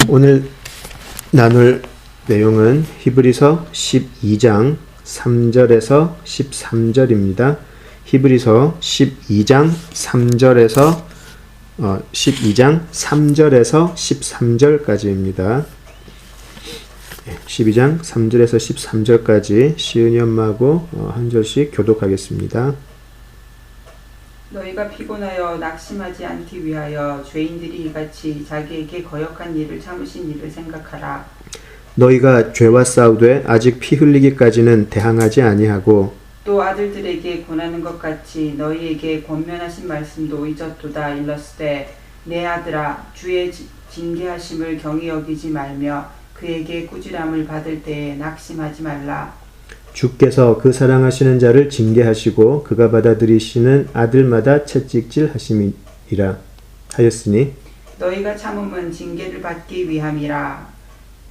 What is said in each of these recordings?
오늘 나눌 내용은 히브리서 12장 3절에서 13절입니다. 히브리서 12장 3절에서 13절까지입니다. 12장 3절에서 13절까지 시은이 엄마하고 한 절씩 교독하겠습니다. 너희가 피곤하여 낙심하지 않기 위하여 죄인들이 이같이 자기에게 거역한 일을 참으신 일을 생각하라. 너희가 죄와 싸우되 아직 피 흘리기까지는 대항하지 아니하고 또 아들들에게 권하는 것 같이 너희에게 권면하신 말씀도 잊었도다. 일렀으되 내 아들아 주의 징계하심을 경히 여기지 말며 그에게 꾸지람을 받을 때에 낙심하지 말라. 주께서 그 사랑하시는 자를 징계하시고 그가 받아들이시는 아들마다 채찍질 하심이라 하였으니 너희가 참음은 징계를 받기 위함이라.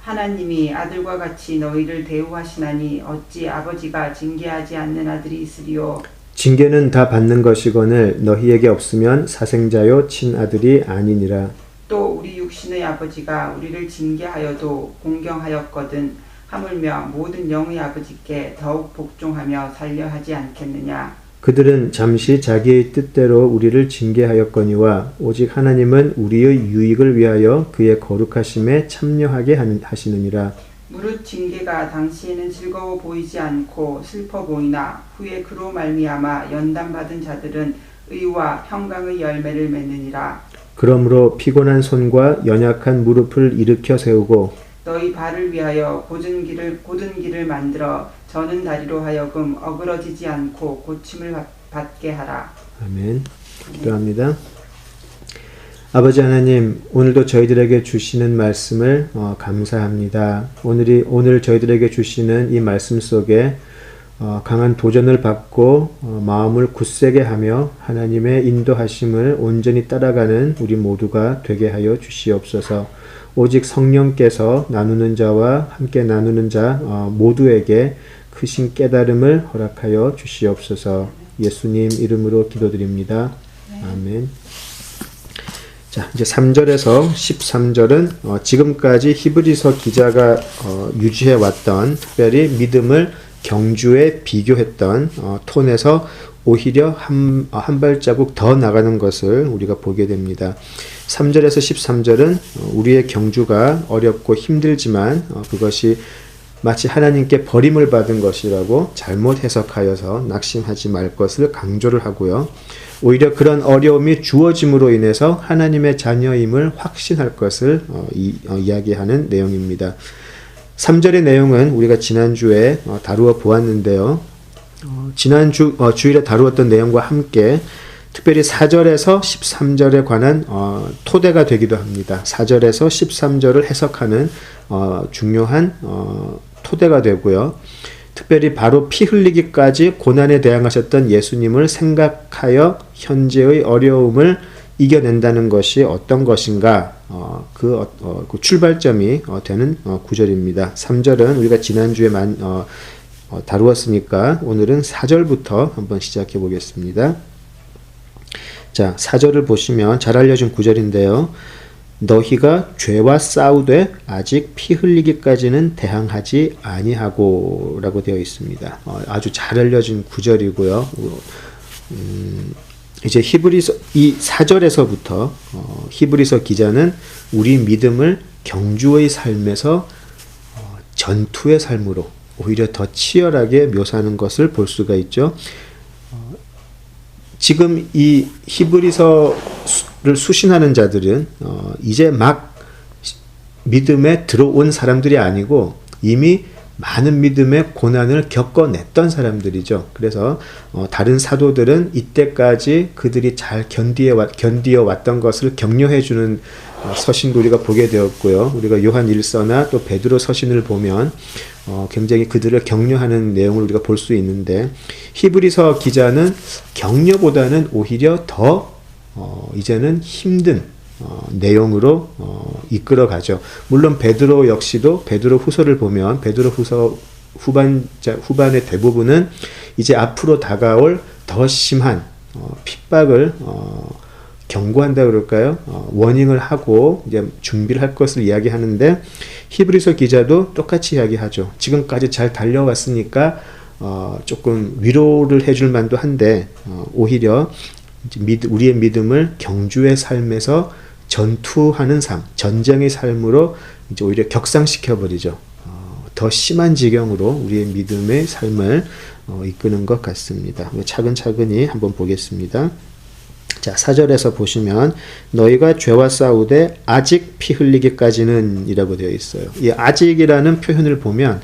하나님이 아들과 같이 너희를 대우하시나니 어찌 아버지가 징계하지 않는 아들이 있으리요. 징계는 다 받는 것이거늘 너희에게 없으면 사생자요 친아들이 아니니라. 또 우리 육신의 아버지가 우리를 징계하여도 공경하였거든 하물며 모든 영의 아버지께 더욱 복종하며 살려 하지 않겠느냐. 그들은 잠시 자기의 뜻대로 우리를 징계하였거니와 오직 하나님은 우리의 유익을 위하여 그의 거룩하심에 참여하게 하시느니라. 무릇 징계가 당시에는 즐거워 보이지 않고 슬퍼 보이나 후에 그로 말미암아 연단받은 자들은 의와 평강의 열매를 맺느니라. 그러므로 피곤한 손과 연약한 무릎을 일으켜 세우고 너희 발을 위하여 고든 길을 만들어 저는 다리로 하여금 어그러지지 않고 고침을 받게 하라. 아멘. 기도합니다. 아버지 하나님, 오늘도 저희들에게 주시는 말씀을 감사합니다. 오늘 저희들에게 주시는 이 말씀 속에 강한 도전을 받고 마음을 굳세게 하며 하나님의 인도하심을 온전히 따라가는 우리 모두가 되게 하여 주시옵소서. 오직 성령께서 나누는 자와 함께 나누는 자 모두에게 크신 깨달음을 허락하여 주시옵소서. 예수님 이름으로 기도드립니다. 아멘. 자, 이제 3절에서 13절은 지금까지 히브리서 기자가 유지해 왔던 특별히 믿음을 경주에 비교했던 톤에서 오히려 한 발자국 더 나가는 것을 우리가 보게 됩니다. 3절에서 13절은 우리의 경주가 어렵고 힘들지만 그것이 마치 하나님께 버림을 받은 것이라고 잘못 해석하여서 낙심하지 말 것을 강조를 하고요. 오히려 그런 어려움이 주어짐으로 인해서 하나님의 자녀임을 확신할 것을 이야기하는 내용입니다. 3절의 내용은 우리가 지난주에 다루어 보았는데요. 주일에 다루었던 내용과 함께 특별히 4절에서 13절에 관한 토대가 되기도 합니다. 4절에서 13절을 해석하는 중요한 토대가 되고요. 특별히 바로 피 흘리기까지 고난에 대항하셨던 예수님을 생각하여 현재의 어려움을 이겨낸다는 것이 어떤 것인가 그 출발점이 되는 구절입니다. 3절은 우리가 지난주에 다루었으니까 오늘은 4절부터 한번 시작해 보겠습니다. 자, 4절을 보시면 잘 알려진 구절인데요. 너희가 죄와 싸우되 아직 피 흘리기까지는 대항하지 아니하고 라고 되어 있습니다. 아주 잘 알려진 구절이고요. 이제 히브리서 이 4절에서부터 히브리서 기자는 우리 믿음을 경주의 삶에서 전투의 삶으로 오히려 더 치열하게 묘사하는 것을 볼 수가 있죠. 지금 이 히브리서를 수신하는 자들은 이제 막 믿음에 들어온 사람들이 아니고 이미 많은 믿음의 고난을 겪어냈던 사람들이죠. 그래서 다른 사도들은 이때까지 그들이 잘 견디어 왔던 것을 격려해 주는 서신도 우리가 보게 되었고요. 우리가 요한 1서나 또 베드로 서신을 보면 굉장히 그들을 격려하는 내용을 우리가 볼 수 있는데 히브리서 기자는 격려보다는 오히려 더 이제는 힘든 내용으로 이끌어가죠. 물론 베드로 역시도 베드로 후서를 보면 베드로 후서 후반의 대부분은 이제 앞으로 다가올 더 심한 핍박을 경고한다 그럴까요? 워닝을 하고 이제 준비를 할 것을 이야기하는데 히브리서 기자도 똑같이 이야기하죠. 지금까지 잘 달려왔으니까 조금 위로를 해줄 만도 한데 오히려 우리의 믿음을 경주의 삶에서 전투하는 삶, 전쟁의 삶으로 이제 오히려 격상시켜 버리죠. 더 심한 지경으로 우리의 믿음의 삶을 이끄는 것 같습니다. 차근차근히 한번 보겠습니다. 자, 4절에서 보시면 너희가 죄와 싸우되 아직 피 흘리기까지는 이라고 되어 있어요. 이 아직이라는 표현을 보면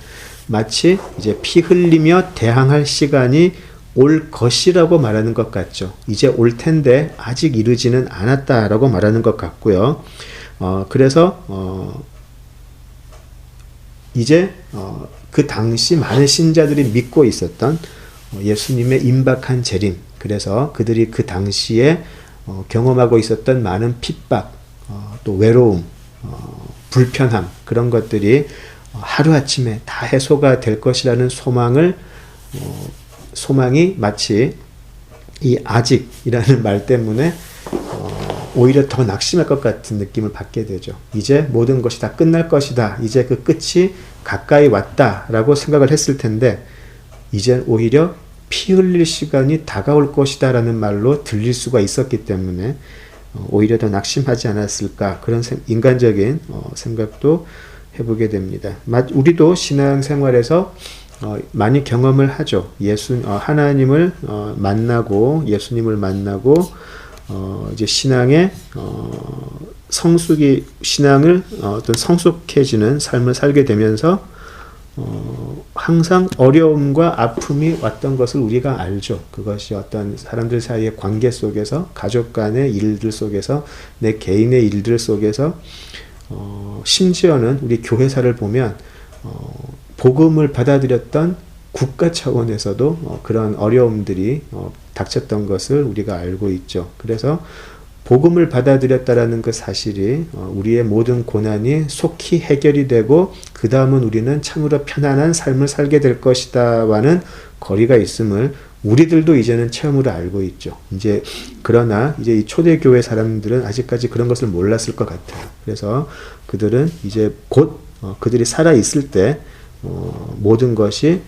마치 이제 피 흘리며 대항할 시간이 올 것이라고 말하는 것 같죠. 이제 올 텐데 아직 이르지는 않았다라고 말하는 것 같고요. 그래서 이제 그 당시 많은 신자들이 믿고 있었던 예수님의 임박한 재림, 그래서 그들이 그 당시에 경험하고 있었던 많은 핍박, 또 외로움, 불편함, 그런 것들이 하루아침에 다 해소가 될 것이라는 소망이 마치 이 아직이라는 말 때문에 오히려 더 낙심할 것 같은 느낌을 받게 되죠. 이제 모든 것이 다 끝날 것이다. 이제 그 끝이 가까이 왔다라고 생각을 했을 텐데 이제 오히려 피 흘릴 시간이 다가올 것이다 라는 말로 들릴 수가 있었기 때문에 오히려 더 낙심하지 않았을까, 그런 인간적인 생각도 해보게 됩니다. 우리도 신앙생활에서 많이 경험을 하죠. 하나님을 만나고 예수님을 만나고 이제 신앙의 신앙을 어떤 성숙해지는 삶을 살게 되면서 항상 어려움과 아픔이 왔던 것을 우리가 알죠. 그것이 어떤 사람들 사이의 관계 속에서, 가족 간의 일들 속에서, 내 개인의 일들 속에서, 심지어는 우리 교회사를 보면 복음을 받아들였던 국가 차원에서도 그런 어려움들이 닥쳤던 것을 우리가 알고 있죠. 그래서 복음을 받아들였다라는 그 사실이 우리의 모든 고난이 속히 해결이 되고 그 다음은 우리는 참으로 편안한 삶을 살게 될 것이다와는 거리가 있음을 우리들도 이제는 체험으로 알고 있죠. 그러나 이제 이 초대교회 사람들은 아직까지 그런 것을 몰랐을 것 같아요. 그래서 그들은 이제 곧 그들이 살아 있을 때 모든 것이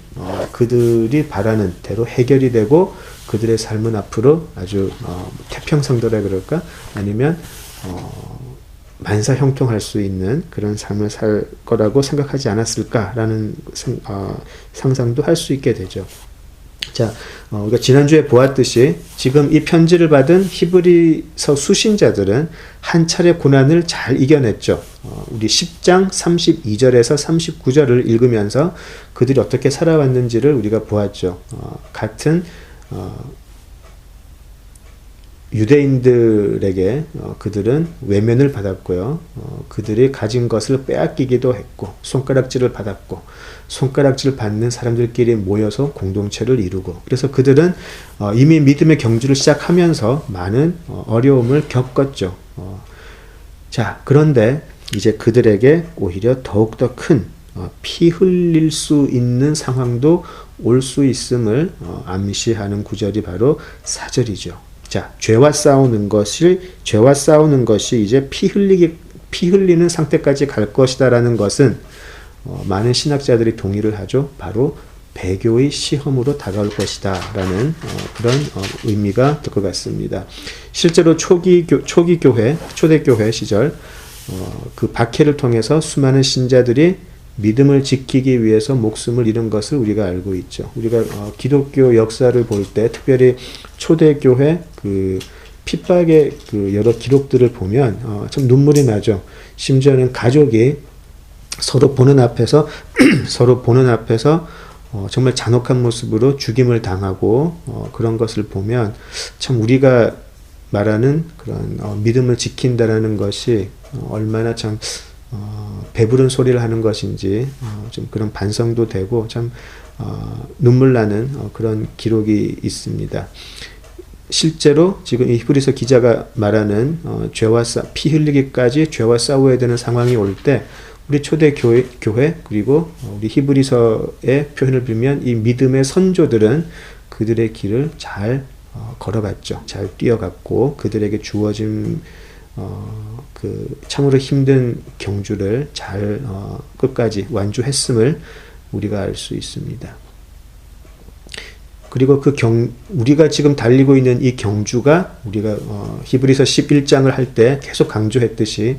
그들이 바라는 대로 해결이 되고 그들의 삶은 앞으로 아주 태평성도라 그럴까, 아니면 만사형통할 수 있는 그런 삶을 살 거라고 생각하지 않았을까라는 상상도 할 수 있게 되죠. 자, 우리가 지난주에 보았듯이 지금 이 편지를 받은 히브리서 수신자들은 한 차례 고난을 잘 이겨냈죠. 우리 10장 32절에서 39절을 읽으면서 그들이 어떻게 살아왔는지를 우리가 보았죠. 같은 유대인들에게 그들은 외면을 받았고요. 그들이 가진 것을 빼앗기기도 했고, 손가락질을 받았고, 손가락질 받는 사람들끼리 모여서 공동체를 이루고, 그래서 그들은 이미 믿음의 경주를 시작하면서 많은 어려움을 겪었죠. 자, 그런데 이제 그들에게 오히려 더욱더 큰 피 흘릴 수 있는 상황도 올 수 있음을 암시하는 구절이 바로 4절이죠. 자, 죄와 싸우는 것이 이제 피 흘리는 상태까지 갈 것이다라는 것은 많은 신학자들이 동의를 하죠. 바로 배교의 시험으로 다가올 것이다라는 그런 의미가 될 것 같습니다. 실제로 초대교회 시절 그 박해를 통해서 수많은 신자들이 믿음을 지키기 위해서 목숨을 잃은 것을 우리가 알고 있죠. 우리가 기독교 역사를 볼 때 특별히 초대교회 그 핍박의 그 여러 기록들을 보면 참 눈물이 나죠. 심지어는 가족이 서로 보는 앞에서 정말 잔혹한 모습으로 죽임을 당하고 그런 것을 보면 참 우리가 말하는 그런 믿음을 지킨다라는 것이 얼마나 참 배부른 소리를 하는 것인지 좀 그런 반성도 되고 참 눈물 나는 그런 기록이 있습니다. 실제로 지금 이 히브리서 기자가 말하는 피 흘리기까지 죄와 싸워야 되는 상황이 올 때 우리 초대교회 그리고 우리 히브리서의 표현을 빌면 이 믿음의 선조들은 그들의 길을 잘 걸어갔죠. 잘 뛰어갔고 그들에게 주어진 그 참으로 힘든 경주를 잘 끝까지 완주했음을 우리가 알 수 있습니다. 그리고 우리가 지금 달리고 있는 이 경주가 우리가 히브리서 11장을 할 때 계속 강조했듯이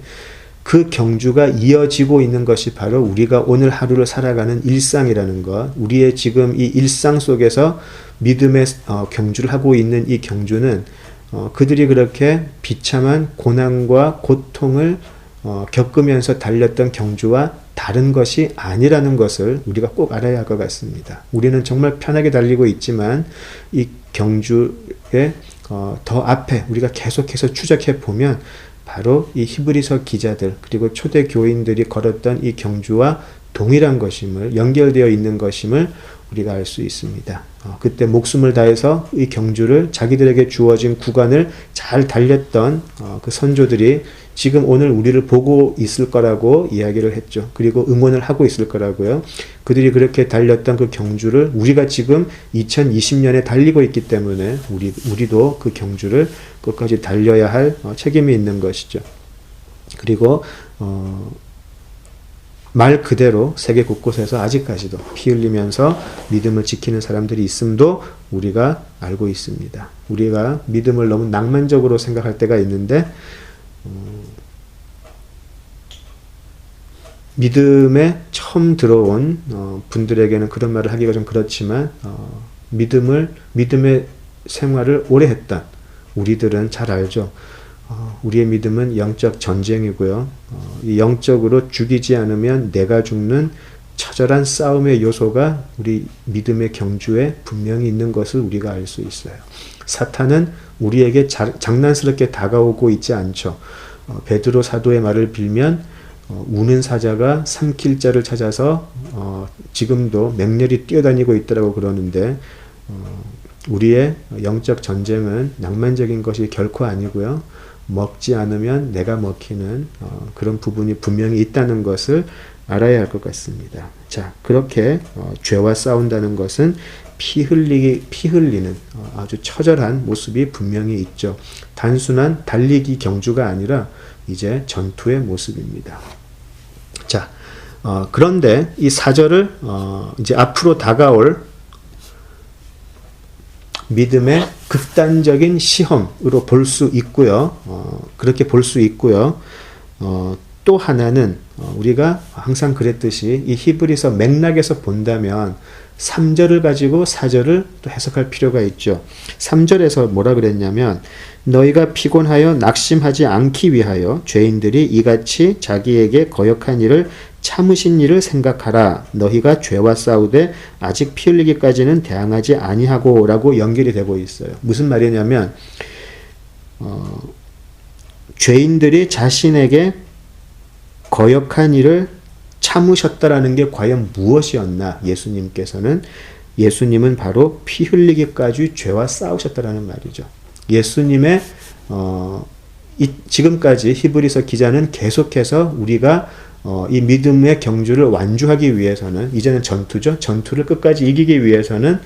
그 경주가 이어지고 있는 것이 바로 우리가 오늘 하루를 살아가는 일상이라는 것, 우리의 지금 이 일상 속에서 믿음의 경주를 하고 있는 이 경주는 그들이 그렇게 비참한 고난과 고통을 겪으면서 달렸던 경주와 다른 것이 아니라는 것을 우리가 꼭 알아야 할 것 같습니다. 우리는 정말 편하게 달리고 있지만 이 경주의 더 앞에 우리가 계속해서 추적해 보면 바로 이 히브리서 기자들 그리고 초대 교인들이 걸었던 이 경주와 동일한 것임을, 연결되어 있는 것임을 우리가 알 수 있습니다. 그때 목숨을 다해서 이 경주를 자기들에게 주어진 구간을 잘 달렸던 그 선조들이 지금 오늘 우리를 보고 있을 거라고 이야기를 했죠. 그리고 응원을 하고 있을 거라고요. 그들이 그렇게 달렸던 그 경주를 우리가 지금 2020년에 달리고 있기 때문에 우리도 그 경주를 끝까지 달려야 할 책임이 있는 것이죠. 그리고 말 그대로 세계 곳곳에서 아직까지도 피 흘리면서 믿음을 지키는 사람들이 있음도 우리가 알고 있습니다. 우리가 믿음을 너무 낭만적으로 생각할 때가 있는데 믿음에 처음 들어온 분들에게는 그런 말을 하기가 좀 그렇지만 믿음의 생활을 오래 했던 우리들은 잘 알죠. 우리의 믿음은 영적 전쟁이고요. 이 영적으로 죽이지 않으면 내가 죽는 처절한 싸움의 요소가 우리 믿음의 경주에 분명히 있는 것을 우리가 알 수 있어요. 사탄은 우리에게 장난스럽게 다가오고 있지 않죠. 베드로 사도의 말을 빌면 우는 사자가 삼킬 자를 찾아서 지금도 맹렬히 뛰어다니고 있더라고 그러는데 우리의 영적 전쟁은 낭만적인 것이 결코 아니고요. 먹지 않으면 내가 먹히는 그런 부분이 분명히 있다는 것을 알아야 할 것 같습니다. 자, 그렇게 죄와 싸운다는 것은 피 흘리는 아주 처절한 모습이 분명히 있죠. 단순한 달리기 경주가 아니라 이제 전투의 모습입니다. 자, 그런데 이 4절을 이제 앞으로 다가올 믿음의 극단적인 시험으로 볼 수 있고요. 그렇게 볼 수 있고요. 또 하나는 우리가 항상 그랬듯이 이 히브리서 맥락에서 본다면 3절을 가지고 4절을 또 해석할 필요가 있죠. 3절에서 뭐라 그랬냐면 너희가 피곤하여 낙심하지 않기 위하여 죄인들이 이같이 자기에게 거역한 일을 참으신 일을 생각하라. 너희가 죄와 싸우되 아직 피 흘리기까지는 대항하지 아니하고 라고 연결이 되고 있어요. 무슨 말이냐면 죄인들이 자신에게 거역한 일을 참으셨다라는 게 과연 무엇이었나? 예수님은 바로 피 흘리기까지 죄와 싸우셨다라는 말이죠. 예수님의 지금까지 히브리서 기자는 계속해서 우리가 이 믿음의 경주를 완주하기 위해서는 이제는 전투죠. 전투를 끝까지 이기기 위해서는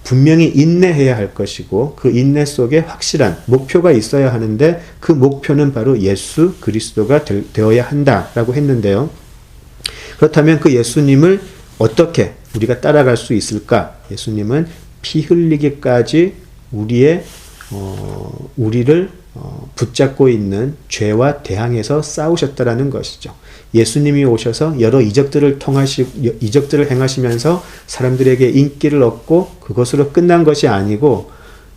분명히 인내해야 할 것이고 그 인내 속에 확실한 목표가 있어야 하는데 그 목표는 바로 예수 그리스도가 되어야 한다라고 했는데요. 그렇다면 그 예수님을 어떻게 우리가 따라갈 수 있을까? 예수님은 피 흘리기까지 우리를 붙잡고 있는 죄와 대항해서 싸우셨다라는 것이죠. 예수님이 오셔서 여러 이적들을 행하시면서 사람들에게 인기를 얻고 그것으로 끝난 것이 아니고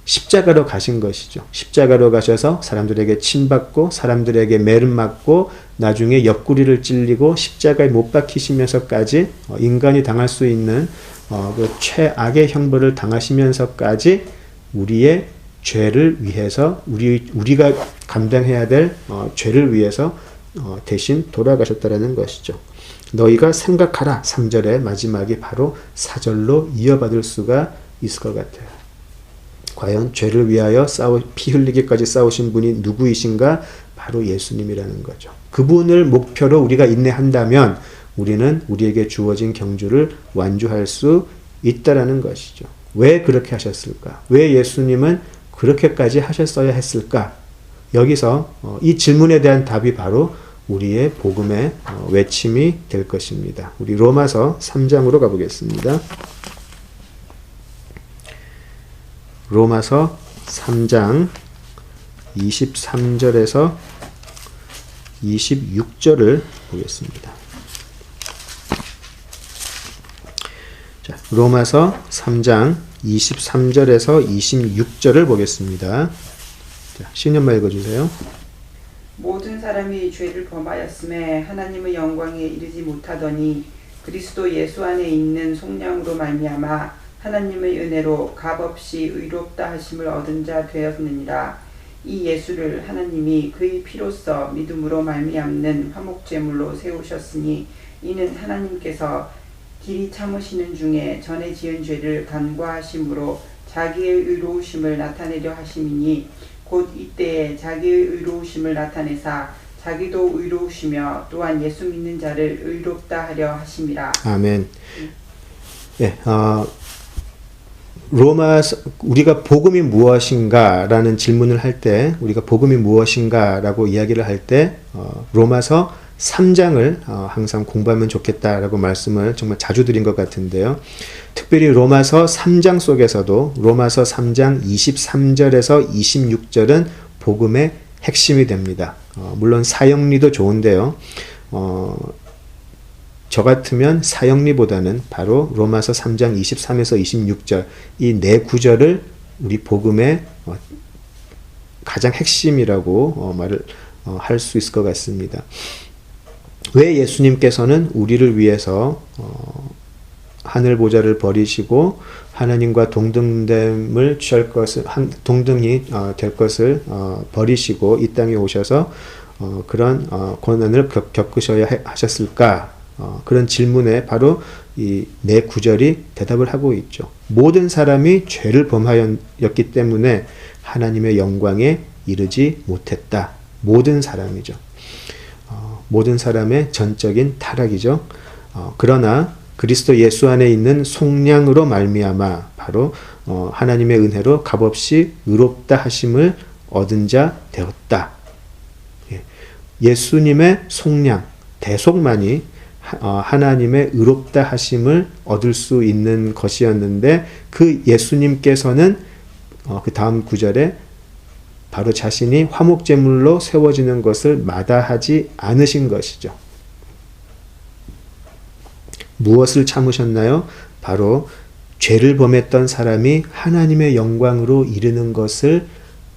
십자가로 가신 것이죠. 십자가로 가셔서 사람들에게 침받고 사람들에게 매를 맞고 나중에 옆구리를 찔리고 십자가에 못 박히시면서까지 인간이 당할 수 있는 그 최악의 형벌을 당하시면서까지 우리의 죄를 위해서 우리가 감당해야 될 죄를 위해서 대신 돌아가셨다라는 것이죠. 너희가 생각하라. 3절의 마지막이 바로 4절로 이어받을 수가 있을 것 같아요. 과연 죄를 위하여 피 흘리기까지 싸우신 분이 누구이신가? 바로 예수님이라는 거죠. 그분을 목표로 우리가 인내한다면 우리는 우리에게 주어진 경주를 완주할 수 있다라는 것이죠. 왜 그렇게 하셨을까? 왜 예수님은 그렇게까지 하셨어야 했을까? 여기서 이 질문에 대한 답이 바로 우리의 복음의 외침이 될 것입니다. 우리 로마서 3장으로 가보겠습니다. 로마서 3장 23절에서 26절을 보겠습니다. 자, 로마서 3장 23절에서 26절을 보겠습니다. 자, 신년만 읽어주세요. 모든 사람이 죄를 범하였음에 하나님의 영광에 이르지 못하더니 그리스도 예수 안에 있는 속량으로 말미암아 하나님의 은혜로 값없이 의롭다 하심을 얻은 자 되었느니라. 이 예수를 하나님이 그의 피로써 믿음으로 말미암는 화목제물로 세우셨으니 이는 하나님께서 길이 참으시는 중에 전에 지은 죄를 간과하심으로 자기의 의로우심을 나타내려 하심이니 곧 이때에 자기의 의로우심을 나타내사 자기도 의로우시며 또한 예수 믿는 자를 의롭다 하려 하심이라. 아멘. 예, 로마서 우리가 복음이 무엇인가라는 질문을 할 때 우리가 복음이 무엇인가라고 이야기를 할 때 로마서 3장을 항상 공부하면 좋겠다라고 말씀을 정말 자주 드린 것 같은데요. 특별히 로마서 3장 속에서도 로마서 3장 23절에서 26절은 복음의 핵심이 됩니다. 물론 사형리도 좋은데요. 저 같으면 사형리보다는 바로 로마서 3장 23에서 26절 이 네 구절을 우리 복음의 가장 핵심이라고 말을 할 수 있을 것 같습니다. 왜 예수님께서는 우리를 위해서 하늘 보좌를 버리시고 하나님과 동등됨을 취할 것을 동등이 될 것을 버리시고 이 땅에 오셔서 그런 고난을 겪으셔야 하셨을까? 그런 질문에 바로 이 네 구절이 대답을 하고 있죠. 모든 사람이 죄를 범하였기 때문에 하나님의 영광에 이르지 못했다. 모든 사람이죠. 모든 사람의 전적인 타락이죠. 그러나 그리스도 예수 안에 있는 속량으로 말미암아 바로 하나님의 은혜로 값없이 의롭다 하심을 얻은 자 되었다. 예수님의 속량, 대속만이 하나님의 의롭다 하심을 얻을 수 있는 것이었는데 그 예수님께서는 그 다음 구절에 바로 자신이 화목제물로 세워지는 것을 마다하지 않으신 것이죠. 무엇을 참으셨나요? 바로 죄를 범했던 사람이 하나님의 영광으로 이르는 것을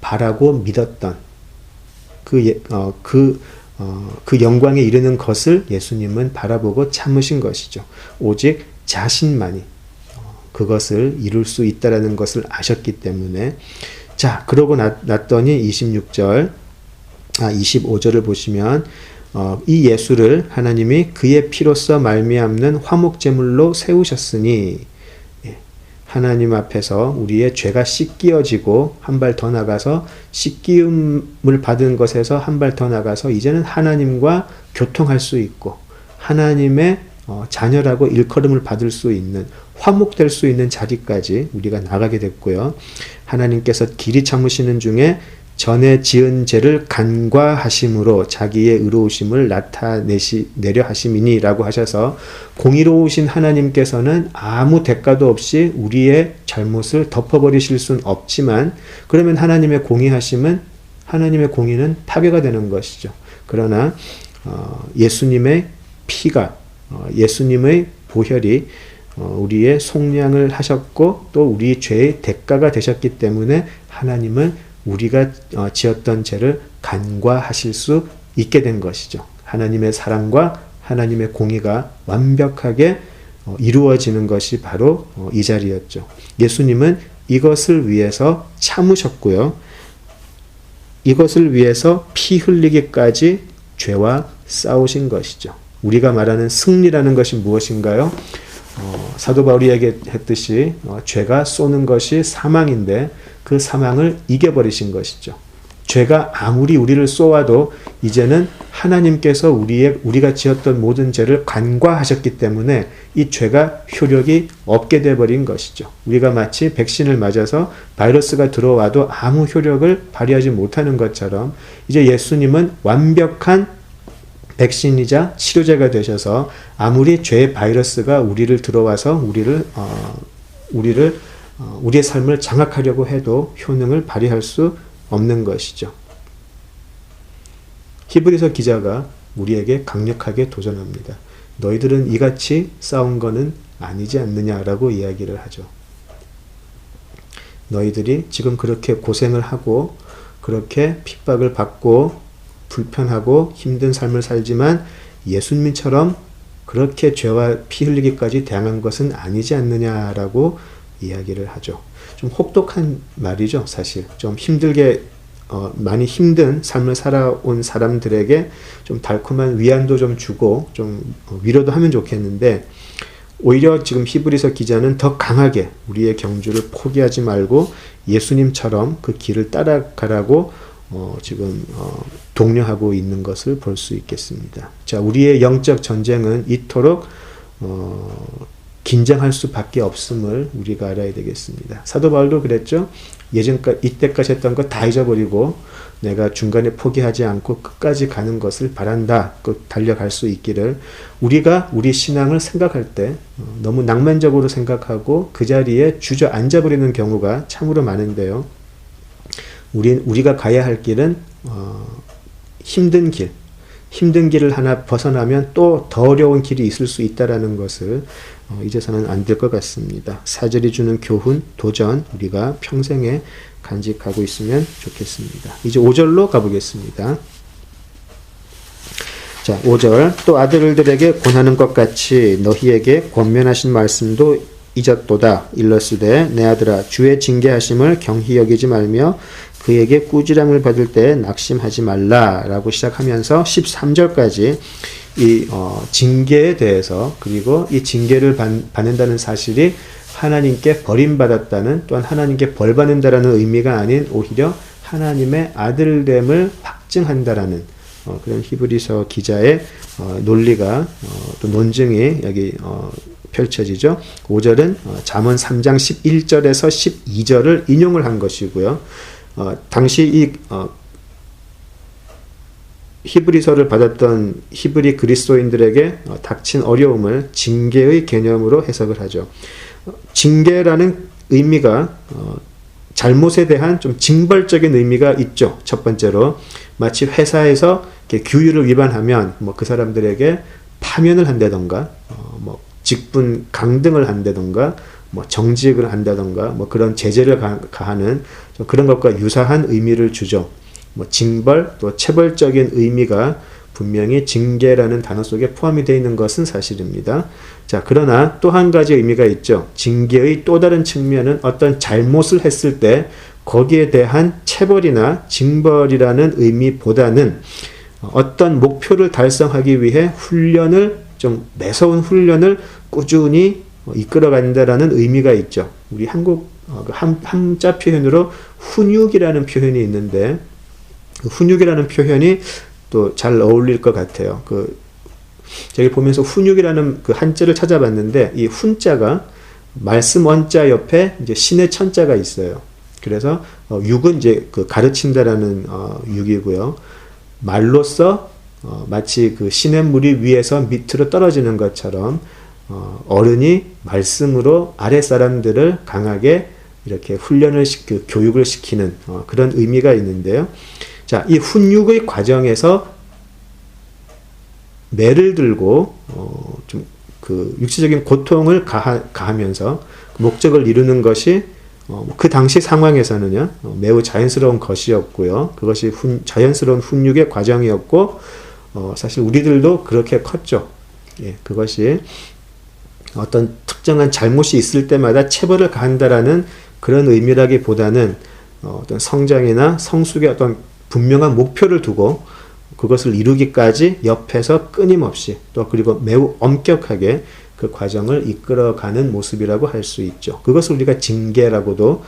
바라고 믿었던 그 영광에 이르는 것을 예수님은 바라보고 참으신 것이죠. 오직 자신만이 그것을 이룰 수 있다라는 것을 아셨기 때문에 자, 그러고 났더니 25절을 보시면 이 예수를 하나님이 그의 피로써 말미암는 화목제물로 세우셨으니 하나님 앞에서 우리의 죄가 씻기어지고 한 발 더 나가서 씻기움을 받은 것에서 한 발 더 나가서 이제는 하나님과 교통할 수 있고 하나님의 자녀라고 일컬음을 받을 수 있는 화목될 수 있는 자리까지 우리가 나가게 됐고요. 하나님께서 길이 참으시는 중에 전에 지은 죄를 간과하심으로 자기의 의로우심을 나타내려 하심이니라고 하셔서 공의로우신 하나님께서는 아무 대가도 없이 우리의 잘못을 덮어버리실 수는 없지만 그러면 하나님의 공의하심은 하나님의 공의는 파괴가 되는 것이죠. 그러나 예수님의 피가 예수님의 보혈이 우리의 속량을 하셨고 또 우리 죄의 대가가 되셨기 때문에 하나님은 우리가 지었던 죄를 간과하실 수 있게 된 것이죠. 하나님의 사랑과 하나님의 공의가 완벽하게 이루어지는 것이 바로 이 자리였죠. 예수님은 이것을 위해서 참으셨고요. 이것을 위해서 피 흘리기까지 죄와 싸우신 것이죠. 우리가 말하는 승리라는 것이 무엇인가요? 사도 바울이 얘기했듯이 죄가 쏘는 것이 사망인데 그 사망을 이겨버리신 것이죠. 죄가 아무리 우리를 쏘아도 이제는 하나님께서 우리가 지었던 모든 죄를 간과하셨기 때문에 이 죄가 효력이 없게 돼버린 것이죠. 우리가 마치 백신을 맞아서 바이러스가 들어와도 아무 효력을 발휘하지 못하는 것처럼 이제 예수님은 완벽한 백신이자 치료제가 되셔서 아무리 죄의 바이러스가 우리를 들어와서 우리의 삶을 장악하려고 해도 효능을 발휘할 수 없는 것이죠. 히브리서 기자가 우리에게 강력하게 도전합니다. 너희들은 이같이 싸운 거는 아니지 않느냐라고 이야기를 하죠. 너희들이 지금 그렇게 고생을 하고 그렇게 핍박을 받고 불편하고 힘든 삶을 살지만 예수님처럼 그렇게 죄와 피 흘리기까지 당한 것은 아니지 않느냐라고 이야기를 하죠. 좀 혹독한 말이죠, 사실. 좀 힘들게 많이 힘든 삶을 살아온 사람들에게 좀 달콤한 위안도 좀 주고 좀 위로도 하면 좋겠는데 오히려 지금 히브리서 기자는 더 강하게 우리의 경주를 포기하지 말고 예수님처럼 그 길을 따라가라고 지금 독려하고 있는 것을 볼 수 있겠습니다. 자, 우리의 영적 전쟁은 이토록 긴장할 수밖에 없음을 우리가 알아야 되겠습니다. 사도 바울도 그랬죠. 이때까지 했던 거 다 잊어버리고 내가 중간에 포기하지 않고 끝까지 가는 것을 바란다. 꼭 달려갈 수 있기를. 우리가 우리 신앙을 생각할 때 너무 낭만적으로 생각하고 그 자리에 주저앉아버리는 경우가 참으로 많은데요. 우리가 가야 할 길은 힘든 길을 하나 벗어나면 또 더 어려운 길이 있을 수 있다는 것을 잊어서는 안 될 것 같습니다. 사절이 주는 교훈, 도전 우리가 평생에 간직하고 있으면 좋겠습니다. 이제 5절로 가보겠습니다. 자, 5절 또 아들들에게 권하는 것 같이 너희에게 권면하신 말씀도 잊었도다. 일러스되 내 아들아 주의 징계하심을 경히 여기지 말며 그에게 꾸지람을 받을 때 낙심하지 말라라고 시작하면서 13절까지 이 징계에 대해서 그리고 이 징계를 받는다는 사실이 하나님께 버림받았다는 또한 하나님께 벌받는다라는 의미가 아닌 오히려 하나님의 아들됨을 확증한다라는 그런 히브리서 기자의 논리가 또 논증이 여기 펼쳐지죠. 5절은 잠언 3장 11절에서 12절을 인용을 한 것이고요. 당시 이 히브리서를 받았던 히브리 그리스도인들에게 닥친 어려움을 징계의 개념으로 해석을 하죠. 징계라는 의미가 잘못에 대한 좀 징벌적인 의미가 있죠. 첫 번째로 마치 회사에서 규율을 위반하면 그 사람들에게 파면을 한다던가 직분 강등을 한다던가 정직을 한다던가 그런 제재를 가하는 그런 것과 유사한 의미를 주죠. 징벌 또 체벌적인 의미가 분명히 징계라는 단어 속에 포함이 되어 있는 것은 사실입니다. 자, 그러나 또 한 가지 의미가 있죠. 징계의 또 다른 측면은 어떤 잘못을 했을 때 거기에 대한 체벌이나 징벌이라는 의미보다는 어떤 목표를 달성하기 위해 좀 매서운 훈련을 꾸준히 이끌어간다라는 의미가 있죠. 우리 한국 한자 표현으로 훈육이라는 표현이 있는데 그 훈육이라는 표현이 또 잘 어울릴 것 같아요. 저기 보면서 훈육이라는 그 한자를 찾아봤는데 이 훈자가 말씀 원자 옆에 이제 신의 천자가 있어요. 그래서 육은 이제 그 가르친다라는 육이고요. 말로써 마치 그 시냇물이 위에서 밑으로 떨어지는 것처럼 어른이 말씀으로 아랫사람들을 강하게 이렇게 교육을 시키는 그런 의미가 있는데요. 자, 이 훈육의 과정에서 매를 들고 좀 그 육체적인 고통을 가하면서 목적을 이루는 것이 그 당시 상황에서는요 매우 자연스러운 것이었고요. 그것이 자연스러운 훈육의 과정이었고 사실 우리들도 그렇게 컸죠. 예, 그것이 어떤 특정한 잘못이 있을 때마다 체벌을 가한다라는 그런 의미라기보다는 어떤 성장이나 성숙의 어떤 분명한 목표를 두고 그것을 이루기까지 옆에서 끊임없이 또 그리고 매우 엄격하게 그 과정을 이끌어가는 모습이라고 할 수 있죠. 그것을 우리가 징계라고도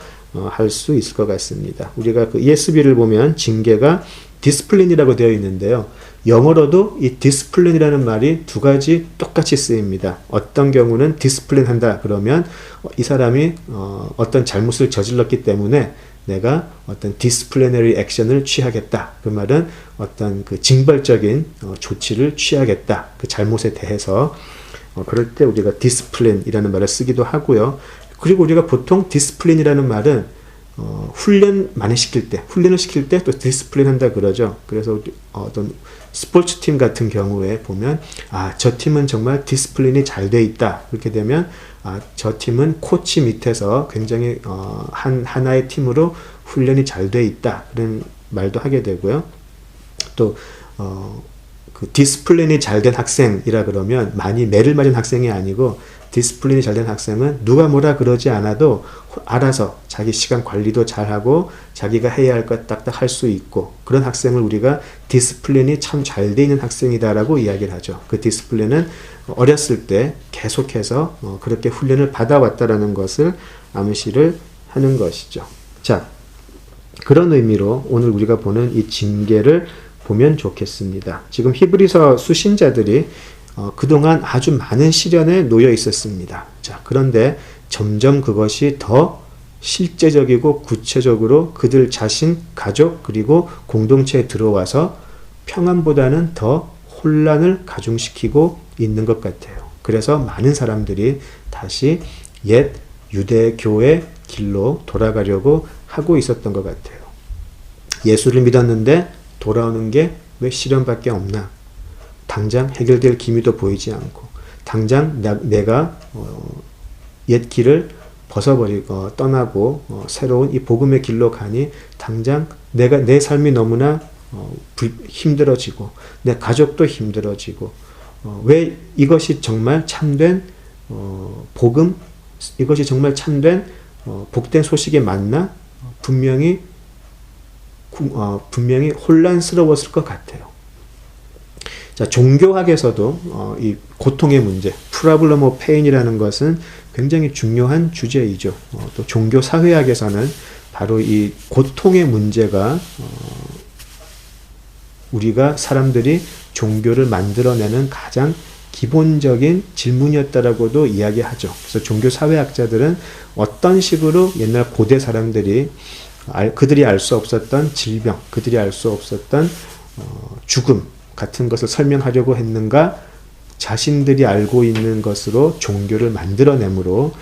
할 수 있을 것 같습니다. 우리가 그 ESV를 보면 징계가 디스플린이라고 되어 있는데요. 영어로도 이 디스플린이라는 말이 두 가지 똑같이 쓰입니다. 어떤 경우는 디스플린 한다 그러면 이 사람이 어떤 잘못을 저질렀기 때문에 내가 어떤 디스플리너리 액션을 취하겠다. 그 말은 어떤 그 징벌적인 조치를 취하겠다. 그 잘못에 대해서 그럴 때 우리가 디스플린이라는 말을 쓰기도 하고요. 그리고 우리가 보통 디스플린이라는 말은 훈련 많이 시킬 때, 훈련을 시킬 때 또 디스플린 한다 그러죠. 그래서 어떤 스포츠 팀 같은 경우에 보면 저 팀은 정말 디스플린이 잘 돼 있다. 그렇게 되면 저 팀은 코치 밑에서 굉장히 하나의 팀으로 훈련이 잘 돼 있다. 그런 말도 하게 되고요. 또 그 디스플린이 잘 된 학생이라 그러면 많이 매를 맞은 학생이 아니고 디스플린이 잘 된 학생은 누가 뭐라 그러지 않아도 알아서 자기 시간 관리도 잘하고 자기가 해야 할 것 딱딱 할 수 있고 그런 학생을 우리가 디스플린이 참 잘 돼 있는 학생이다라고 이야기를 하죠. 그 디스플린은 어렸을 때 계속해서 그렇게 훈련을 받아왔다라는 것을 암시를 하는 것이죠. 자, 그런 의미로 오늘 우리가 보는 이 징계를 보면 좋겠습니다. 지금 히브리서 수신자들이 그동안 아주 많은 시련에 놓여 있었습니다. 자, 그런데 점점 그것이 더 실제적이고 구체적으로 그들 자신, 가족, 그리고 공동체에 들어와서 평안보다는 더 혼란을 가중시키고 있는 것 같아요. 그래서 많은 사람들이 다시 옛 유대교의 길로 돌아가려고 하고 있었던 것 같아요. 예수를 믿었는데 돌아오는 게 왜 시련밖에 없나? 당장 해결될 기미도 보이지 않고 당장 내가 옛 길을 벗어버리고 떠나고 새로운 이 복음의 길로 가니 당장 내 삶이 너무나 힘들어지고 내 가족도 힘들어지고 왜 이것이 정말 참된 복음, 이것이 정말 참된 복된 소식이 맞나? 분명히 혼란스러웠을 것 같아요. 자, 종교학에서도 이 고통의 문제, 프라블럼 오브 페인이라는 것은 굉장히 중요한 주제이죠. 또 종교 사회학에서는 바로 이 고통의 문제가 우리가 사람들이 종교를 만들어내는 가장 기본적인 질문이었다라고도 이야기하죠. 그래서 종교 사회학자들은 어떤 식으로 옛날 고대 사람들이 그들이 알 수 없었던 질병, 그들이 알 수 없었던 죽음 같은 것을 설명하려고 했는가, 자신들이 알고 있는 것으로 종교를 만들어내므로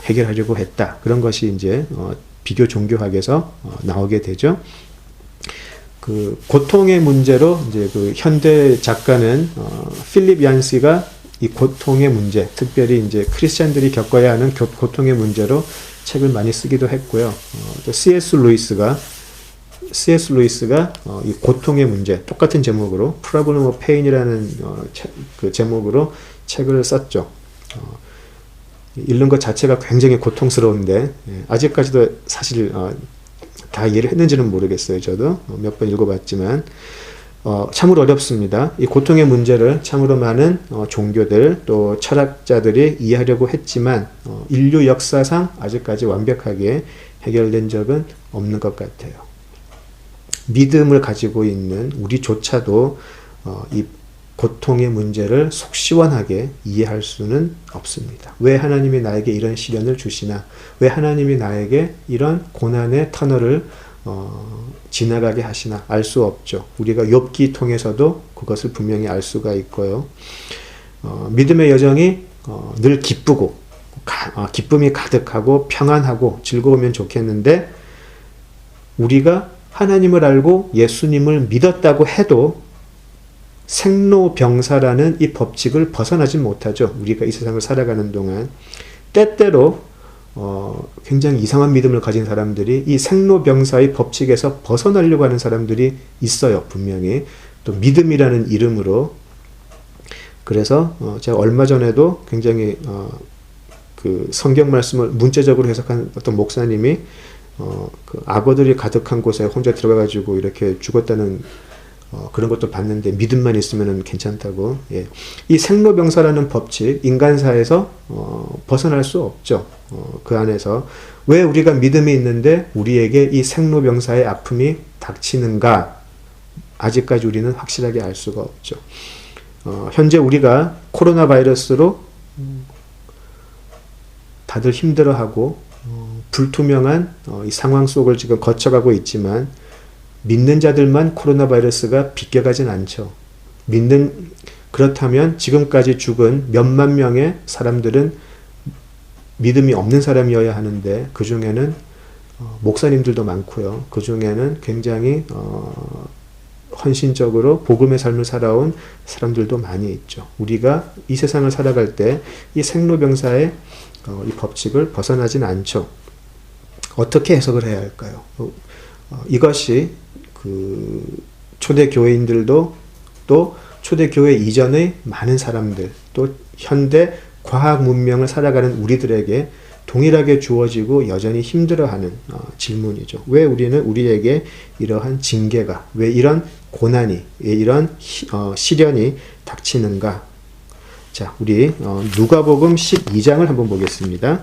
해결하려고 했다. 그런 것이 이제 비교 종교학에서 나오게 되죠. 그 고통의 문제로 이제 그 현대 작가는 필립 얀시가 이 고통의 문제, 특별히 이제 크리스찬들이 겪어야 하는 고통의 문제로 책을 많이 쓰기도 했고요. 또 C.S. 루이스가 이 고통의 문제, 똑같은 제목으로 Problem of Pain이라는 그 제목으로 책을 썼죠. 읽는 것 자체가 굉장히 고통스러운데 아직까지도 사실 다 이해를 했는지는 모르겠어요. 저도 몇 번 읽어봤지만 참으로 어렵습니다. 이 고통의 문제를 참으로 많은 종교들 또 철학자들이 이해하려고 했지만 인류 역사상 아직까지 완벽하게 해결된 적은 없는 것 같아요. 믿음을 가지고 있는 우리조차도 이 고통의 문제를 속 시원하게 이해할 수는 없습니다. 왜 하나님이 나에게 이런 시련을 주시나? 왜 하나님이 나에게 이런 고난의 터널을 지나가게 하시나? 알 수 없죠. 우리가 욥기 통해서도 그것을 분명히 알 수가 있고요. 믿음의 여정이 늘 기쁘고 기쁨이 가득하고 평안하고 즐거우면 좋겠는데 우리가 하나님을 알고 예수님을 믿었다고 해도 생로병사라는 이 법칙을 벗어나지 못하죠. 우리가 이 세상을 살아가는 동안 때때로 굉장히 이상한 믿음을 가진 사람들이 이 생로병사의 법칙에서 벗어나려고 하는 사람들이 있어요. 분명히. 또 믿음이라는 이름으로. 그래서 제가 얼마 전에도 굉장히 그 성경 말씀을 문자적으로 해석한 어떤 목사님이 그 악어들이 가득한 곳에 혼자 들어가가지고 이렇게 죽었다는 그런 것도 봤는데 믿음만 있으면 괜찮다고. 예. 이 생로병사라는 법칙 인간사에서 벗어날 수 없죠. 그 안에서 왜 우리가 믿음이 있는데 우리에게 이 생로병사의 아픔이 닥치는가 아직까지 우리는 확실하게 알 수가 없죠. 현재 우리가 코로나 바이러스로 다들 힘들어하고 불투명한 이 상황 속을 지금 거쳐가고 있지만 믿는 자들만 코로나 바이러스가 비껴가진 않죠. 그렇다면 지금까지 죽은 몇만 명의 사람들은 믿음이 없는 사람이어야 하는데 그 중에는 목사님들도 많고요. 그 중에는 굉장히 헌신적으로 복음의 삶을 살아온 사람들도 많이 있죠. 우리가 이 세상을 살아갈 때 이 생로병사의 이 법칙을 벗어나진 않죠. 어떻게 해석을 해야 할까요? 이것이 그 초대 교회인들도 또 초대 교회 이전의 많은 사람들 또 현대 과학 문명을 살아가는 우리들에게 동일하게 주어지고 여전히 힘들어하는 질문이죠. 왜 우리에게 이러한 징계가, 왜 이런 고난이, 왜 이런 시련이 닥치는가? 자, 우리 누가복음 12장을 한번 보겠습니다.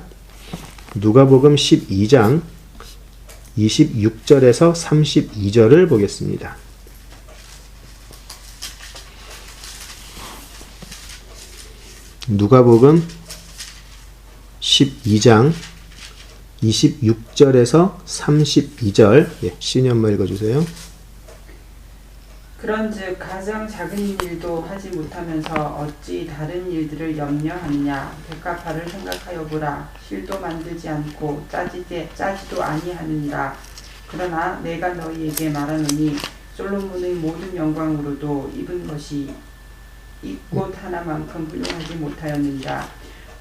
누가복음 12장 26절에서 32절을 보겠습니다. 누가복음 12장 26절에서 32절 신이 엄마 읽어주세요. 그런즉 가장 작은 일도 하지 못하면서 어찌 다른 일들을 염려하느냐. 백합화를 생각하여 보라. 실도 만들지 않고 짜지도 아니하느니라. 그러나 내가 너희에게 말하노니 솔로몬의 모든 영광으로도 입은 것이 이 꽃 하나만큼 훌륭하지 못하였느니라.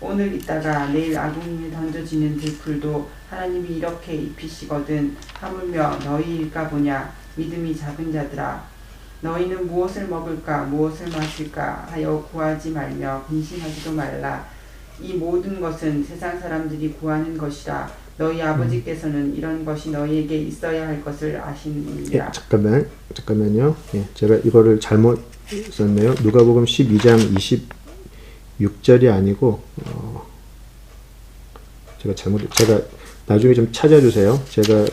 오늘 있다가 내일 아궁이에 던져지는 들풀도 하나님이 이렇게 입히시거든. 하물며 너희일까 보냐. 믿음이 작은 자들아. 너희는 무엇을 먹을까 무엇을 마실까 하여 구하지 말며 근심하지도 말라. 이 모든 것은 세상 사람들이 구하는 것이라. 너희 아버지께서는 이런 것이 너희에게 있어야 할 것을 아시느니라. 예, 잠깐만요. 예, 제가 이거를 잘못 썼네요. 누가복음 12장 26절이 아니고 제가 나중에 좀 찾아주세요. 제가